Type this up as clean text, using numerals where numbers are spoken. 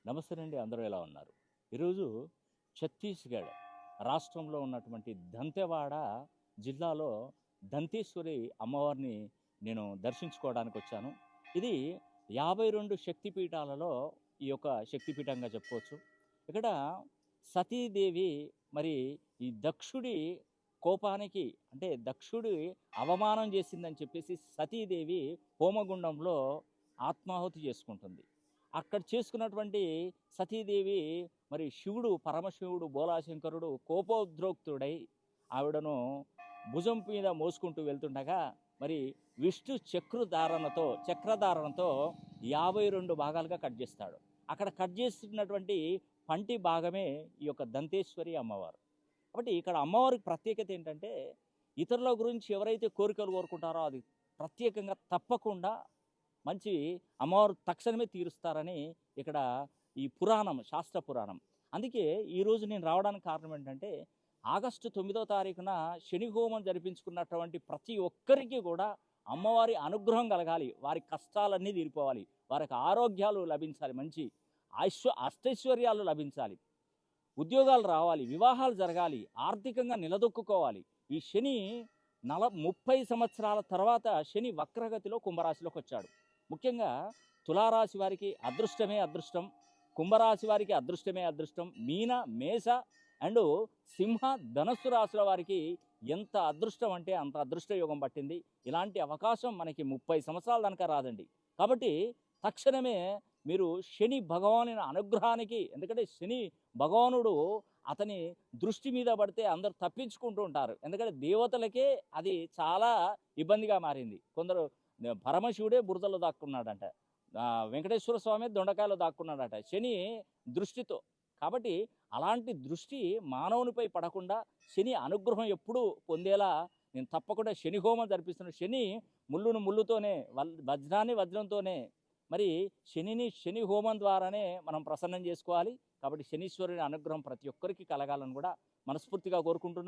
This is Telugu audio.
నమస్తే అండి, అందరూ ఎలా ఉన్నారు? ఈరోజు ఛత్తీస్గఢ్ రాష్ట్రంలో ఉన్నటువంటి దంతెవాడ జిల్లాలో దంతేశ్వరి అమ్మవారిని నేను దర్శించుకోవడానికి వచ్చాను. ఇది 52 శక్తిపీఠాలలో ఈ యొక్క శక్తిపీఠంగా చెప్పుకోవచ్చు. ఇక్కడ సతీదేవి మరి ఈ దక్షుడి కోపానికి, అంటే దక్షుడి అవమానం చేసిందని చెప్పేసి సతీదేవి హోమగుండంలో ఆత్మాహుతి చేసుకుంటుంది. అక్కడ చేసుకున్నటువంటి సతీదేవి మరి శివుడు, పరమశివుడు బోలాశంకరుడు కోపోద్రోక్తుడై ఆవిడను భుజం మీద మోసుకుంటూ వెళ్తుండగా మరి విష్ణు చక్రధారణతో 52 భాగాలుగా కట్ చేస్తాడు. అక్కడ కట్ చేస్తున్నటువంటి పంటి భాగమే ఈ యొక్క దంతేశ్వరి అమ్మవారు. కాబట్టి ఇక్కడ అమ్మవారికి ప్రత్యేకత ఏంటంటే, ఇతరుల గురించి ఎవరైతే కోరికలు కోరుకుంటారో అది ప్రత్యేకంగా తప్పకుండా మంచి అమ్మవారు తక్షణమే తీరుస్తారని ఇక్కడ ఈ పురాణం, శాస్త్ర పురాణం. అందుకే ఈరోజు నేను రావడానికి కారణం ఏంటంటే, ఆగస్టు 9వ తారీఖున శని హోమం జరిపించుకున్నటువంటి ప్రతి ఒక్కరికి కూడా అమ్మవారి అనుగ్రహం కలగాలి, వారి కష్టాలన్నీ తీరిపోవాలి, వారికి ఆరోగ్యాలు లభించాలి, మంచి అష్టైశ్వర్యాలు లభించాలి, ఉద్యోగాలు రావాలి, వివాహాలు జరగాలి, ఆర్థికంగా నిలదొక్కుకోవాలి. ఈ శని 30 సంవత్సరాల తర్వాత శని వక్రగతిలో కుంభరాశిలోకి వచ్చాడు. ముఖ్యంగా తులారాశి వారికి అదృష్టమే అదృష్టం, కుంభరాశి వారికి అదృష్టమే అదృష్టం, మీన, మేష అండ్ సింహ, ధనస్సు రాశుల వారికి ఎంత అదృష్టం అంటే అంత అదృష్ట యోగం పట్టింది. ఇలాంటి అవకాశం మనకి 30 సంవత్సరాల దాకా రాదండి. కాబట్టి తక్షణమే మీరు శని భగవాని అనుగ్రహానికి, ఎందుకంటే శని భగవానుడు అతని దృష్టి మీద పడితే అందరు తప్పించుకుంటూ ఉంటారు. ఎందుకంటే దేవతలకే అది చాలా ఇబ్బందిగా మారింది. కొందరు పరమశివుడే బురదలో దాక్కున్నాడంట, వెంకటేశ్వర స్వామి దొండకాయలో దాక్కున్నాడట శని దృష్టితో. కాబట్టి అలాంటి దృష్టి మానవునిపై పడకుండా శని అనుగ్రహం ఎప్పుడూ పొందేలా నేను తప్పకుండా శని హోమం జరిపిస్తున్నాను. శని ముళ్ళును ముళ్ళుతోనే, వజ్రాన్ని వజ్రంతోనే, మరి శని హోమం ద్వారానే మనం ప్రసన్నం చేసుకోవాలి. కాబట్టి శనీశ్వరుని అనుగ్రహం ప్రతి ఒక్కరికి కలగాలని కూడా మనస్ఫూర్తిగా కోరుకుంటున్నాను.